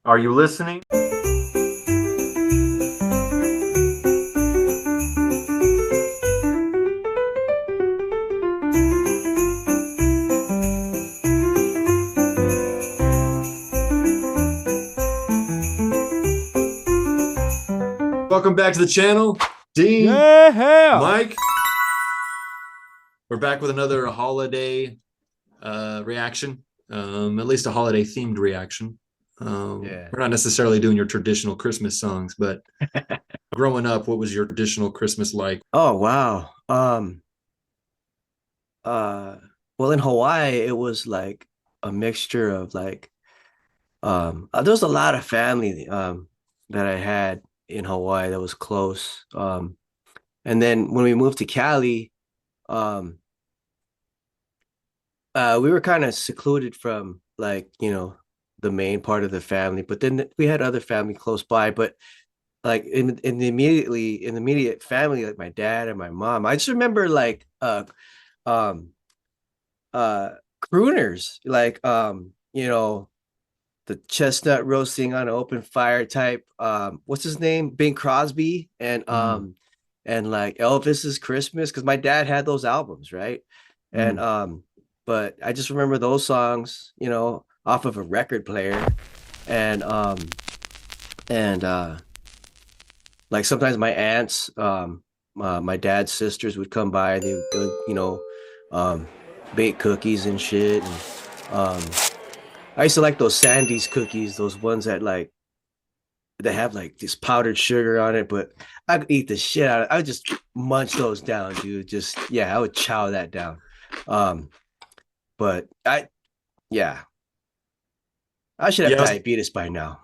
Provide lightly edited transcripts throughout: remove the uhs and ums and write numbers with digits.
Are you listening? Welcome back to the channel, Dean, Yeah. Mike. We're back with another holiday reaction, at least a holiday themed reaction. Yeah. We're not necessarily doing your traditional Christmas songs, but growing up, what was your traditional Christmas like? Oh wow. Uh well in Hawaii it was like a mixture of like there was a lot of family that I had in Hawaii that was close. And then when we moved to Cali, um we were kind of secluded from like, the main part of the family, but then we had other family close by, but like in the immediate family, like my dad and my mom. I just remember like um uh crooners like the chestnut roasting on an open fire type, what's his name, Bing Crosby, Mm, and like Elvis's Christmas, because my dad had those albums, right? And mm. but I just remember those songs, off of a record player. And like sometimes my aunts, my dad's sisters would come by, and they would, um bake cookies and shit. And I used to like those Sandy's cookies, those ones that have like this powdered sugar on it, but I could eat the shit out of it. I would just munch those down, dude. Just yeah, I would chow that down. Um, but yeah, I should have Yeah, diabetes by now.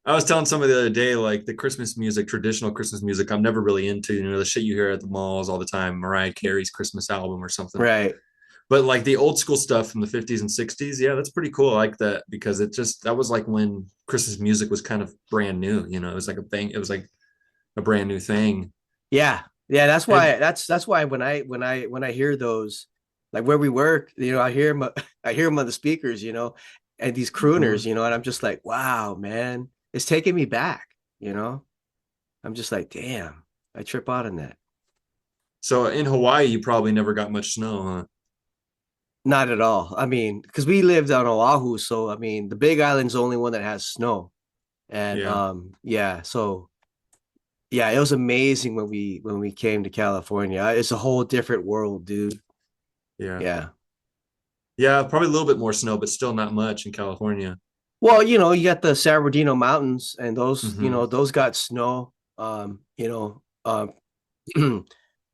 I was telling somebody the other day, like the Christmas music, traditional Christmas music, I'm never really into. The shit you hear at the malls all the time, Mariah Carey's Christmas album or something. Right. But like the old school stuff from the 50s and 60s, yeah, that's pretty cool. I like that because that was like when Christmas music was kind of brand new. It was like a thing. It was like a brand new thing. Yeah. Yeah, that's And why when I hear those, like where we work, I hear them I hear them on the speakers, and these crooners, and I'm just like, wow, man, it's taking me back, you know. I'm just like, damn, I trip out on that. so in Hawaii, you probably never got much snow, huh? Not at all. I mean, because we lived on Oahu, so I mean, the Big Island's the only one that has snow. And Yeah, yeah, so yeah, it was amazing when we came to California. It's a whole different world, dude. yeah, Yeah. yeah. Probably a little bit more snow, but still not much in California. Well, you got the San Bernardino Mountains, and those, Hmm. those got snow,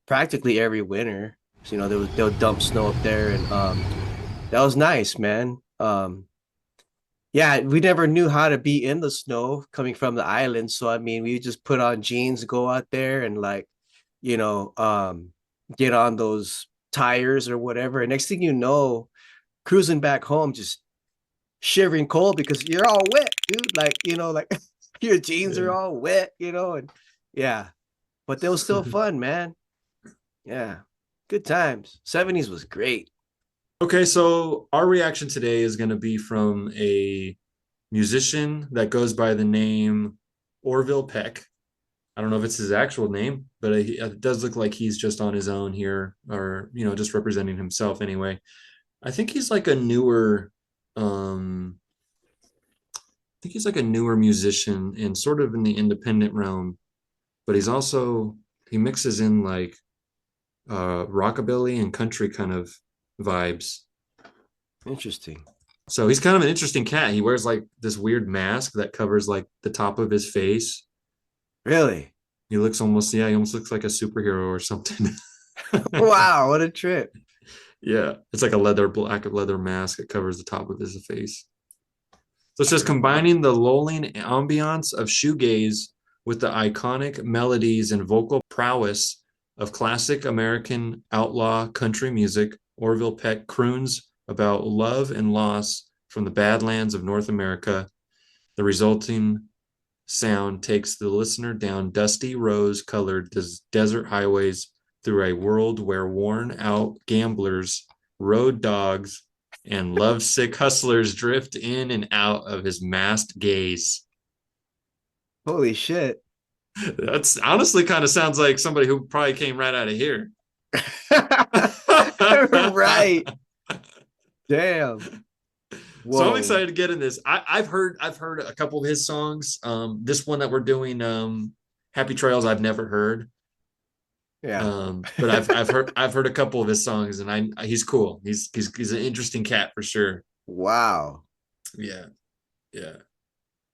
practically every winter. So, they'll dump snow up there, and that was nice, man. Yeah, we never knew how to be in the snow coming from the island. So I mean, we just put on jeans, go out there, and like, you know, um, get on those tires or whatever. And next thing you know, cruising back home, just shivering cold because you're all wet, dude. Like, like your jeans are Yeah. all wet, and yeah. But they was still fun, man. Yeah. Good times. 70s was great. Okay, so our reaction today is going to be from a musician that goes by the name Orville Peck. I don't know if it's his actual name, but it does look like he's just on his own here, or just representing himself anyway. I think he's like a newer, I think he's like a newer musician and sort of in the independent realm, but he mixes in like rockabilly and country kind of vibes. Interesting. So he's kind of an interesting cat. He wears like this weird mask that covers like the top of his face. Really? He almost looks like a superhero or something. Wow, what a trip. Yeah, it's like black leather mask that covers the top of his face. So it says Trip. combining the lulling ambiance of shoegaze with the iconic melodies and vocal prowess of classic American outlaw country music, Orville Peck croons about love and loss from the badlands of North America. The resulting sound takes the listener down dusty, rose colored desert highways through a world where worn out gamblers, road dogs, and lovesick hustlers drift in and out of his masked gaze. Holy shit. That's honestly kind of sounds like somebody who probably came right out of here. Right. Damn. So I'm Whoa. excited to get in this. I've heard a couple of his songs. This one that we're doing, Happy Trails, I've never heard. Yeah. But I've heard a couple of his songs, and he's cool. He's an interesting cat for sure. Wow. Yeah, yeah.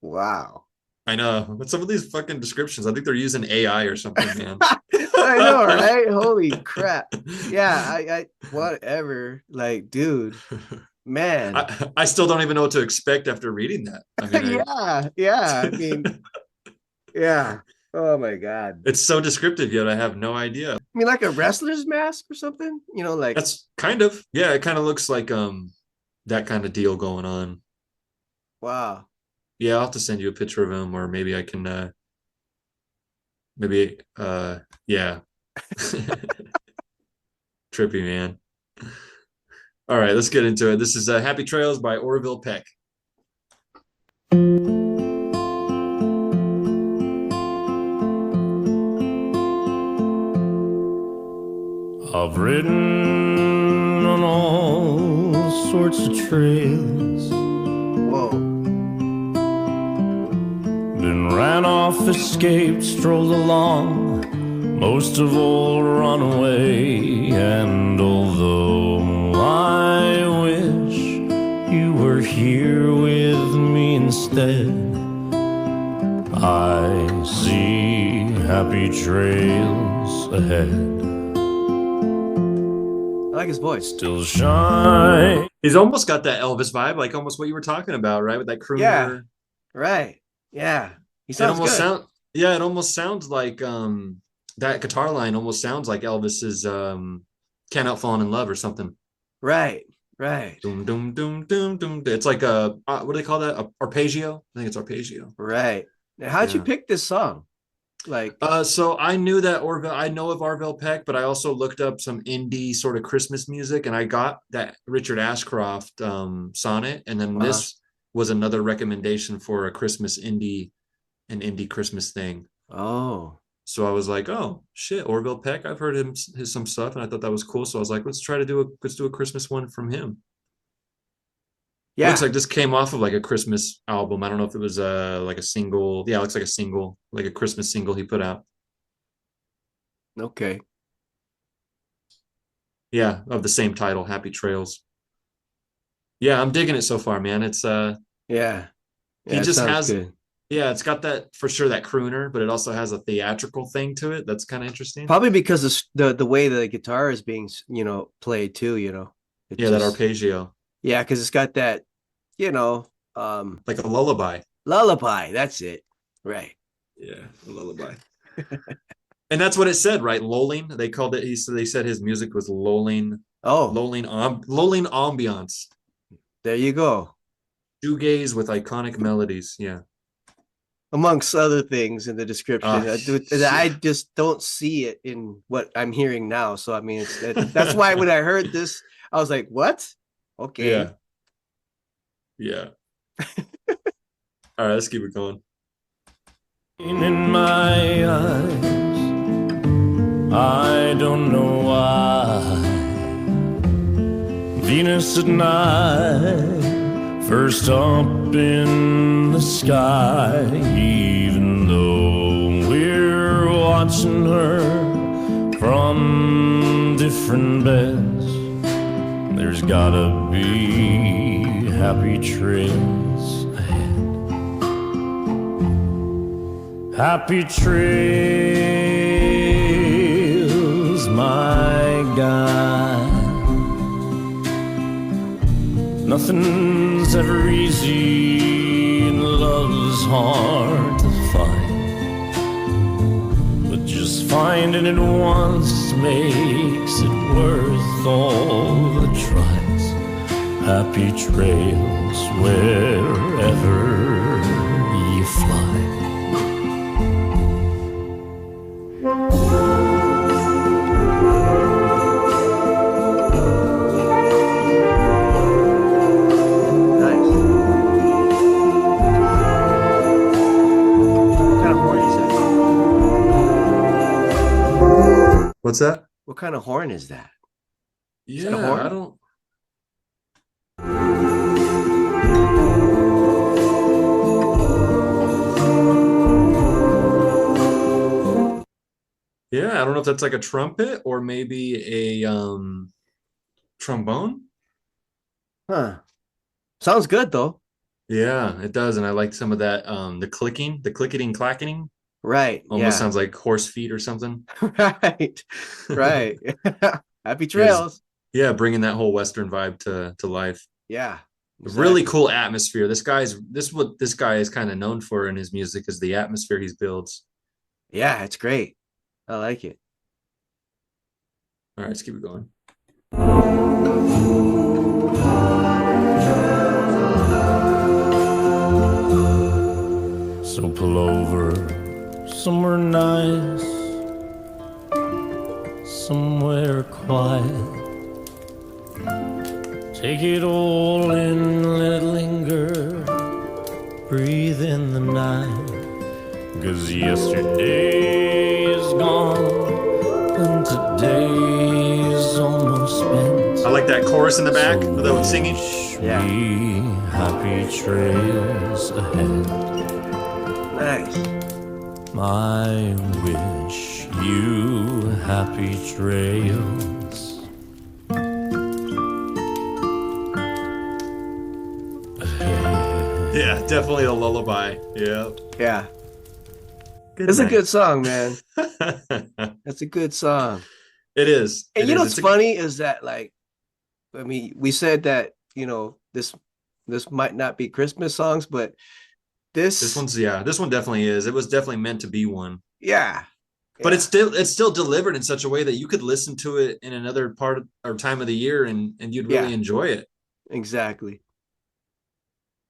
Wow. I know. But some of these fucking descriptions, I think they're using AI or something, man. I know, right? Holy crap. Yeah, I whatever. Like, dude, man. I still don't even know what to expect after reading that. I mean, Yeah. I mean, yeah. Oh my God. it's so descriptive, yet I have no idea. I mean, like a wrestler's mask or something? You know, like That's kind of, yeah, it kind of looks like that kind of deal going on. wow. Yeah, I'll have to send you a picture of him, or maybe I can maybe yeah. Trippy, man. All right, let's get into it. This is Happy Trails by Orville Peck. I've ridden on all sorts of trails, Whoa. been ran off, escaped, strolled along, most of all run away. And although I wish you were here with me instead, I see happy trails ahead. I like his voice. Still shine. He's almost got that Elvis vibe, like almost what you were talking about, right? With that crooner. Yeah. Right. Yeah. He It sounds almost good. yeah, it almost sounds like that guitar line almost sounds like Elvis's Can't Help Falling in Love or something. Right. Right. Doom doom doom doom doom. It's like a what do they call that? Arpeggio? I think it's arpeggio. Right. Now, how'd you Yeah. pick this song? Like, So I knew that I know of Orville Peck, but I also looked up some indie sort of Christmas music, and I got that Richard Ashcroft sonnet, and then uh, this was another recommendation for a Christmas an indie Christmas thing. oh, So I was like, oh shit, Orville Peck. I've heard his some stuff, and I thought that was cool. So I was like, let's do a Christmas one from him. It looks yeah. like this came off of like a Christmas album. I don't know if it was like a single. Yeah, it looks like a single, like a Christmas single he put out. Okay. Yeah, of the same title, Happy Trails. Yeah, I'm digging it so far, man. It's Yeah. he Yeah, it just sounds has good. yeah, it's got that for sure, that crooner, but it also has a theatrical thing to it. That's kind of interesting. Probably because of the way the guitar is being, played too, It Yeah, that just arpeggio. yeah, because it's got that, you know, Like a lullaby. lullaby. That's it. Right. Yeah, a lullaby. And that's what it said, right? Lulling. They called it. They said his music was lulling, Oh, lulling ambiance, there you go. shoegaze with iconic melodies. Yeah. Amongst other things in the description. I Yeah. just don't see it in what I'm hearing now. So I mean, that's why when I heard this, I was like, "What? Okay." Yeah. Yeah. All right, let's keep it going. In my eyes, I don't know why. Venus at night, first up in the sky, even though we're watching her from different beds, there's gotta be happy trails ahead. Happy trails, my God. Nothing's ever easy and love's hard to find, but just finding it once makes it worth all the tries. Happy trails wherever you fly. What's that? What kind of horn is that? Is that a Yeah, I horn? don't. Yeah, I don't know if that's like a trumpet or maybe a trombone. Huh. Sounds good though. Yeah, it does, and I like some of that the clicking, the clicketing clacketing. Right. Almost Yeah. sounds like horse feet or something. Right. Right. Happy Yes, trails. yeah, bringing that whole Western vibe to life. Yeah. A really Exactly. cool atmosphere. This what this guy is kind of known for in his music is the atmosphere he builds. Yeah, it's great. I like it. All right, let's keep it going. So pull over somewhere nice, somewhere quiet. Take it all in, let it linger, breathe in the night. 'Cause yesterday is gone and today is almost spent. I like that chorus in the back So with the singing. wish Yeah. me happy trails ahead. Nice. I wish you happy trails ahead. Yeah, definitely a lullaby. Yeah, Yeah. good It's a night. good song, man. That's a good song. It is. And It you know is. what's funny is that like I mean, we said that, this might not be Christmas songs, but This this, one's yeah. This one definitely is. It was definitely meant to be one. yeah. But Yeah. it's still delivered in such a way that you could listen to it in another part of, or time of the year and you'd Yeah, really enjoy it. exactly.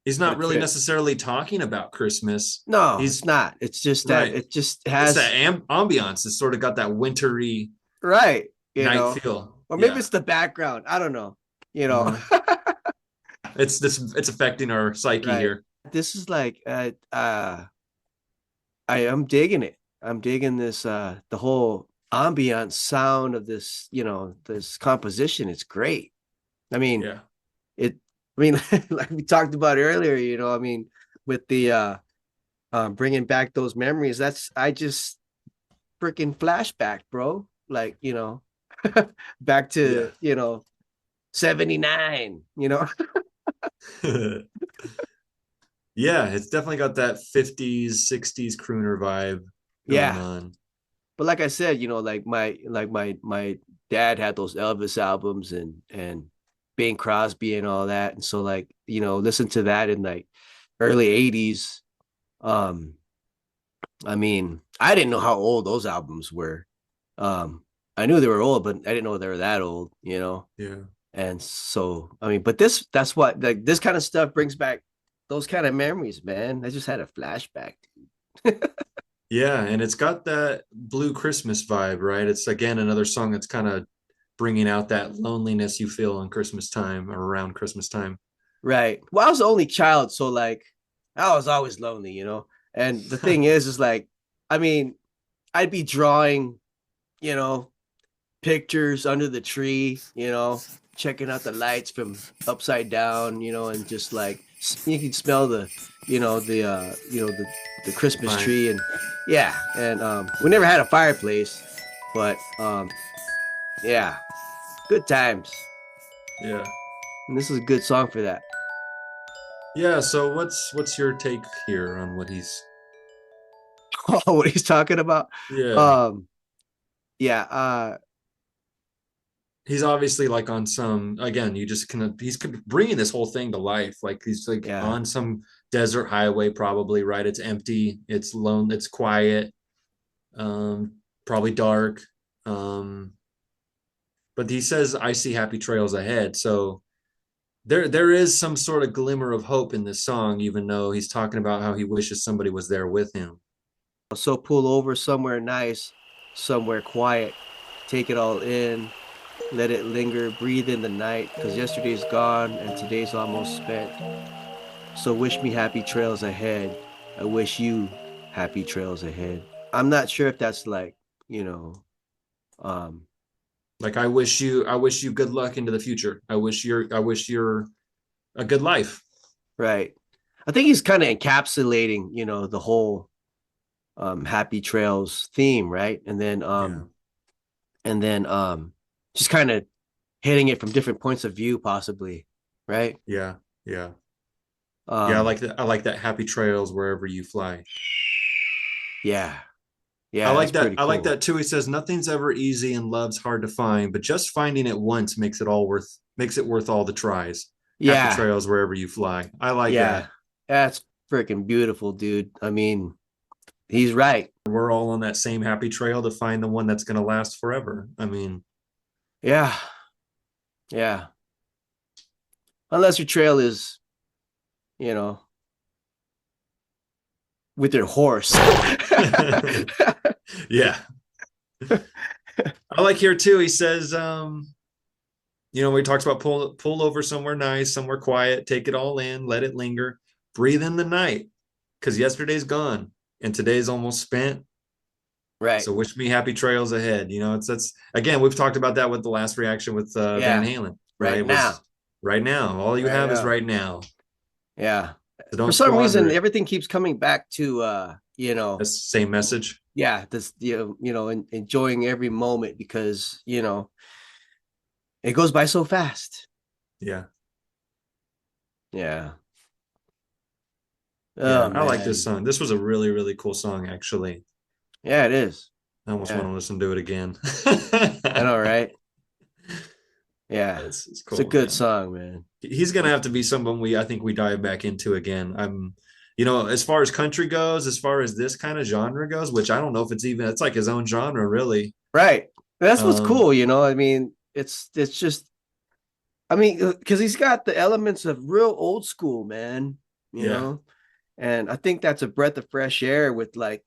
He's not That's really it. necessarily talking about Christmas. No, it's He's not. It's just that right. it just It's that has ambiance. It's sort of got that wintry right, night feel. or maybe Yeah. it's the background. I don't know, you know. Uh-huh. It's this. It's affecting our psyche Right. here. This is like I am digging it. I'm digging this the whole ambiance sound of this, this composition. It's great. I mean, Yeah. it I mean like we talked about earlier, I mean, with the bringing back those memories, that's I just freaking flashback, bro. Like, back Yeah. to, 79, Yeah. It's definitely got that 50s, 60s crooner vibe going Yeah. on. But like I said, like my dad had those Elvis albums and Bing Crosby and all that. And so like, listen to that in like early 80s. Um, I mean, I didn't know how old those albums were. I knew they were old, but I didn't know they were that old. Yeah. And so, I mean, but that's what, like, this kind of stuff brings back those kind of memories, man. I just had a flashback. Yeah, and it's got that Blue Christmas vibe, right? It's again another song that's kind of bringing out that loneliness you feel on Christmas time or around Christmas time. Right. Well, I was the only child, so like I was always lonely. And the thing is like, I mean, I'd be drawing, you know, pictures under the tree, checking out the lights from upside down, and just like you can smell the Christmas Fine. tree. And yeah, and we never had a fireplace, but yeah, good times. Yeah. And this is a good song for that. Yeah, so what's your take here on what he's Oh, what he's talking about. yeah. Um, yeah, He's obviously like on some again, you just kind of he's bringing this whole thing to life. Like he's like yeah, on some desert highway probably, right? It's empty, it's lone, it's quiet, probably dark. Um but he says I see happy trails ahead. So there is some sort of glimmer of hope in this song, even though he's talking about how he wishes somebody was there with him. so pull over somewhere nice, somewhere quiet, take it all in, let it linger, breathe in the night, because yesterday's gone and today's almost spent. So wish me happy trails ahead. I wish you happy trails ahead. I'm not sure if that's like, you know, Um, Like I wish you good luck into the future. I wish you're a good life. right. I think he's kind of encapsulating, the whole Happy Trails theme, right? Yeah. And then just kind of hitting it from different points of view, possibly, right? Yeah. Yeah. Yeah, I Um, like that. I like that happy trails wherever you fly. yeah, I yeah, that's like that. pretty I like cool. that too. He says nothing's ever easy and love's hard to find, but just finding it once makes it worth all the tries. Happy Yeah, trails wherever you fly. I like yeah, that. that's freaking beautiful, dude. I mean, he's right. We're all on that same happy trail to find the one that's going to last forever. I mean, Yeah, yeah. Unless your trail is, you know, with your horse. yeah. I like here too. He says, where he talks about pull over somewhere nice, somewhere quiet, take it all in, let it linger, breathe in the night, because yesterday's gone and today's almost spent. Right. So wish me happy trails ahead. It's that's again, we've talked about that with the last reaction with Van Yeah. Halen, Right right? now. Was right now. All you Right have is now. right now. Yeah. So For don't some squander reason, it. everything keeps coming back to That's the same message. yeah, this enjoying every moment because, it goes by so fast. Yeah. Yeah. Yeah. Oh I like this man. song. This was a really, really cool song, actually. Yeah, it is. I almost want Yeah. to listen to it again. I know, right? Yeah. It's It's a cool, good man. song, man. He's gonna have to be someone I think we dive back into again. As far as country goes, as far as this kind of genre goes, which I don't know if it's like his own genre, really. Right. That's what's Um, cool, I mean, it's just I mean, because he's got the elements of real old school, man, you yeah, know? And I think that's a breath of fresh air with like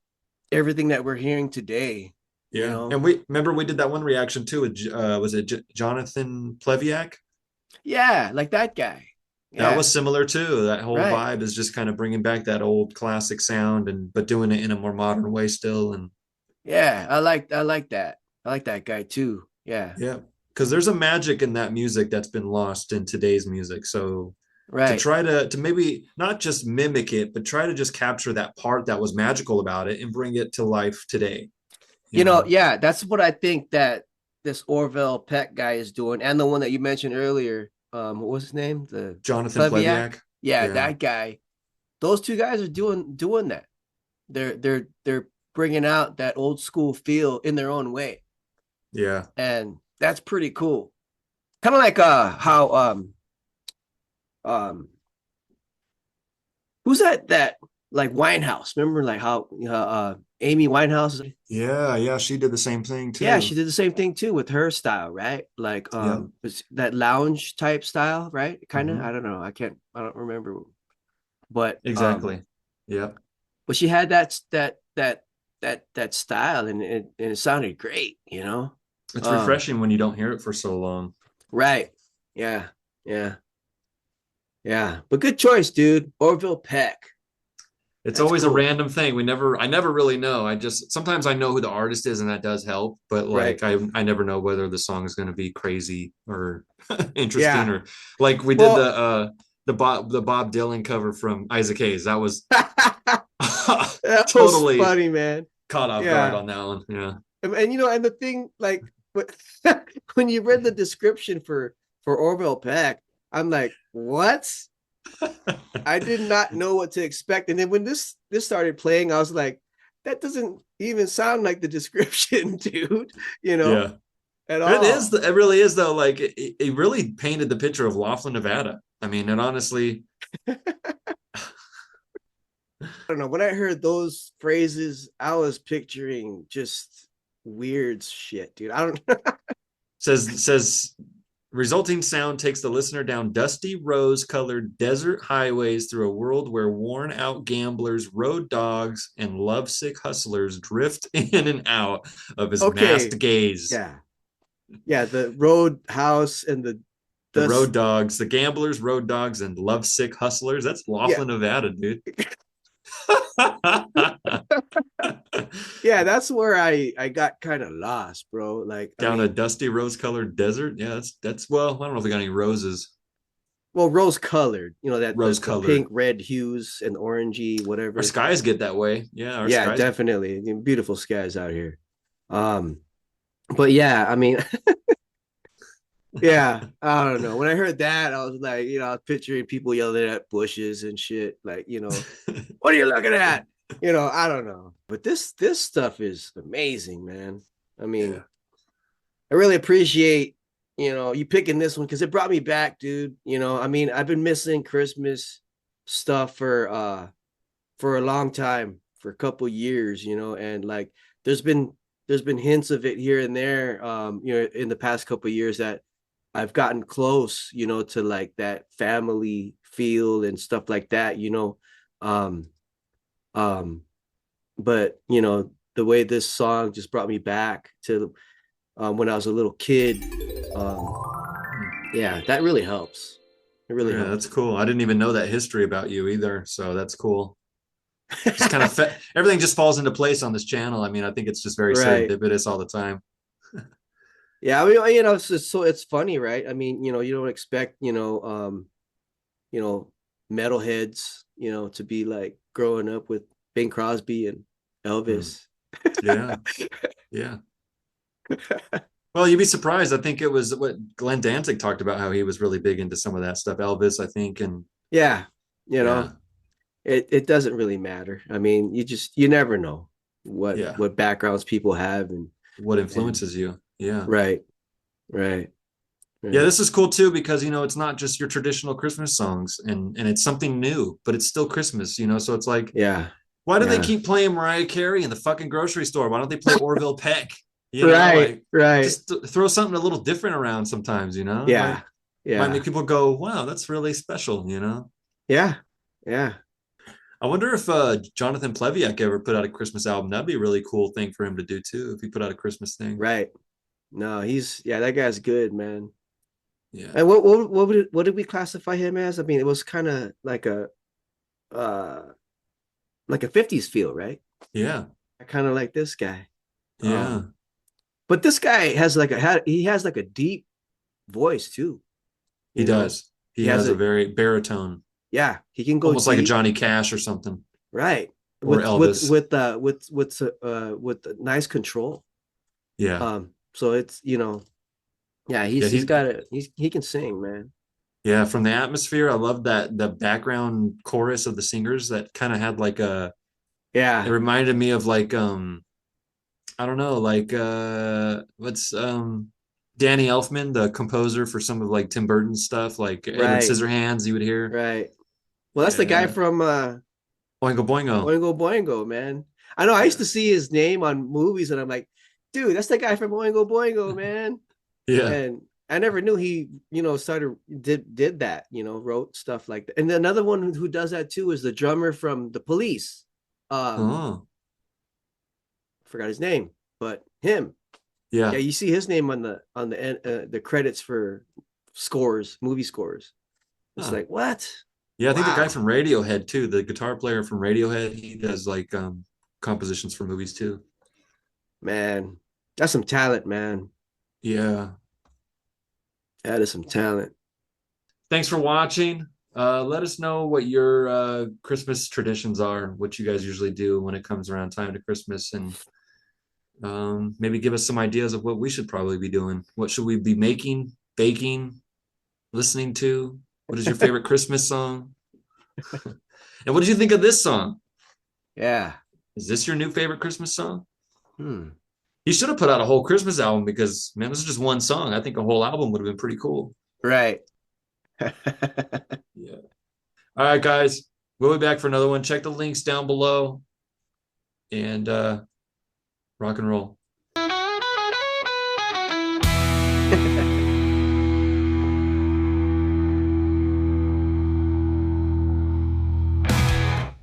everything that we're hearing today, you yeah. know? And we remember we did that one reaction too. With, was it Jonathan Pleviak? Yeah, like that guy. That Yeah, was similar too. That whole right. vibe is just kind of bringing back that old classic sound and but doing it in a more modern way still. And Yeah, I like that. I like that guy too. Yeah, yeah, because there's a magic in that music that's been lost in today's music. So to right. try to maybe not just mimic it, but try to just capture that part that was magical about it and bring it to life today. Yeah, that's what I think that this Orville Peck guy is doing, and the one that you mentioned earlier. What was his name? The Jonathan Pleviak. Pleviak. Yeah, Yeah, that guy. Those two guys are doing that. They're bringing out that old school feel in their own way, yeah, and that's pretty cool. Kind of like how um who's that like Winehouse? Remember like how Amy Winehouse? yeah, yeah. She did the same thing Yeah, too. she did the same thing too with her style, right? Like Yep. it's that lounge type style, right? Kind of. I Hmm. don't know. I don't remember. But Exactly. Yep. she had that style and it sounded great, you know? It's Um refreshing when you don't hear it for so long. right. Yeah. Yeah. Yeah. But good choice, dude. Orville Peck. It's That's always a cool. random thing. I never really know. I just sometimes I know who the artist is and that does help, but Right. like I never know whether the song is going to be crazy or interesting Yeah. or like we did Well, the Bob Dylan cover from Isaac Hayes. That was that was totally funny, man. caught off guard Yeah. on that one. Yeah. And the thing, like, when you read the description for Orville Peck, I'm like, what? I did not know what to expect. And then when this started playing, I was like, that doesn't even sound like the description, dude. You know, Yeah. at It is. all. It really is though. Like it really painted the picture of Laughlin, Nevada. I mean, it honestly. I don't know. When I heard those phrases, I was picturing just weird shit, dude. I don't know. Says resulting sound takes the listener down dusty rose-colored desert highways through a world where worn-out gamblers, road dogs, and lovesick hustlers drift in and out of his Okay. masked gaze. Yeah. Yeah. The roadhouse and the The dust. road dogs, the gamblers, road dogs, and lovesick hustlers. That's Yeah. Laughlin, Nevada, dude. Yeah, that's where I got kind of lost, bro. Like, I Down a mean, dusty rose-colored desert. Yeah, that's well, I don't know if they got any roses. well, rose colored, that the Rose-colored. pink, red hues and orangey, Our whatever. skies get that way. Yeah, our Yeah, skies. definitely. Beautiful skies out here. Um, but yeah, I mean, yeah, I don't know. When I heard that, I was like, I was picturing people yelling at bushes and shit, like, what are you looking at? I don't know. But this stuff is amazing, man. I Yeah. mean, I really appreciate, you picking this one because it brought me back, dude. I mean, I've been missing Christmas stuff for a long time, for a couple years, and like there's been there's been hints of it here and there, in the past couple years that I've gotten close, to like that family feel and stuff like that. Um, um, but the way this song just brought me back to when I was a little kid. Um, yeah, that really helps. It really Yeah, that's helps. cool. I didn't even know that history about you either, so that's cool. Just kind of everything just falls into place on this channel. I mean, I think it's just very Right. serendipitous all the time. Yeah, I mean, it's funny, right? I mean, you don't expect, you know, metalheads, to be like growing up with Bing Crosby and Hmm. Elvis. Yeah, yeah. Well, you'd be surprised. I think it was what Glenn Danzig talked about, how he was really big into some of that stuff. Elvis, I think, and Yeah, you yeah, know, it doesn't really matter. I mean, you never know what yeah. what backgrounds people have What and influences you? Yeah. right, right, Yeah, right. this is cool too because it's not just your traditional Christmas songs and it's something new, but it's still Christmas. So it's like, Yeah, why do they yeah. keep playing Mariah Carey in the fucking grocery store? Why don't they play Orville Peck? Right, Like right. just throw something a little different around sometimes. It might Yeah, might make yeah, people go, "Wow, that's really special." yeah, yeah. I wonder if Jonathan Pleviak ever put out a Christmas album. That'd be a really cool thing for him to do too, if he put out a Christmas thing. Right. No, yeah, that guy's good, man. Yeah. And what did we classify him as? I mean, it was kind of uh like a 50s feel, right? Yeah. I kind of like this guy. Yeah. But this guy he has like a deep voice too, He you know. does. He He has has a a very baritone, yeah, he can go almost like a deep, Johnny Cash or something, right? or Elvis. With nice control. Yeah. So it's, yeah, Yeah, he can sing, man. yeah, from the atmosphere, I love that the background chorus of the singers that kind of had like it Yeah, reminded me of like I don't know, like what's Danny Elfman, the composer for some of like Tim Burton's stuff, like Edward right, Scissorhands, you would hear. right. Well, that's the guy Yeah. from Boingo Boingo. Oingo Boingo, man. I know I used Yeah. to see his name on movies and I'm like, dude, that's the guy from Oingo Boingo, man. Yeah. And I never knew he, started did that, wrote stuff like that. And another one who does that too is the drummer from The Police. Oh. Forgot his name, but him. Yeah, Yeah. you see his name on the credits for movie scores. It's Huh. like, what? Yeah, I think the guy Wow, from Radiohead too, the guitar player from Radiohead, he does like compositions for movies too. man. That's some talent, man. Yeah. That is some talent. Thanks for watching. Let us know what your Christmas traditions are, what you guys usually do when it comes around time to Christmas, and maybe give us some ideas of what we should probably be doing. What should we be making, baking, listening to? What is your favorite Christmas song? And what did you think of this song? Yeah. Is this your new favorite Christmas song? Hmm. He should have put out a whole Christmas album because, man, this is just one song. I think a whole album would have been pretty cool. Right. Yeah. All right, guys. We'll be back for another one. Check the links down below and rock and roll.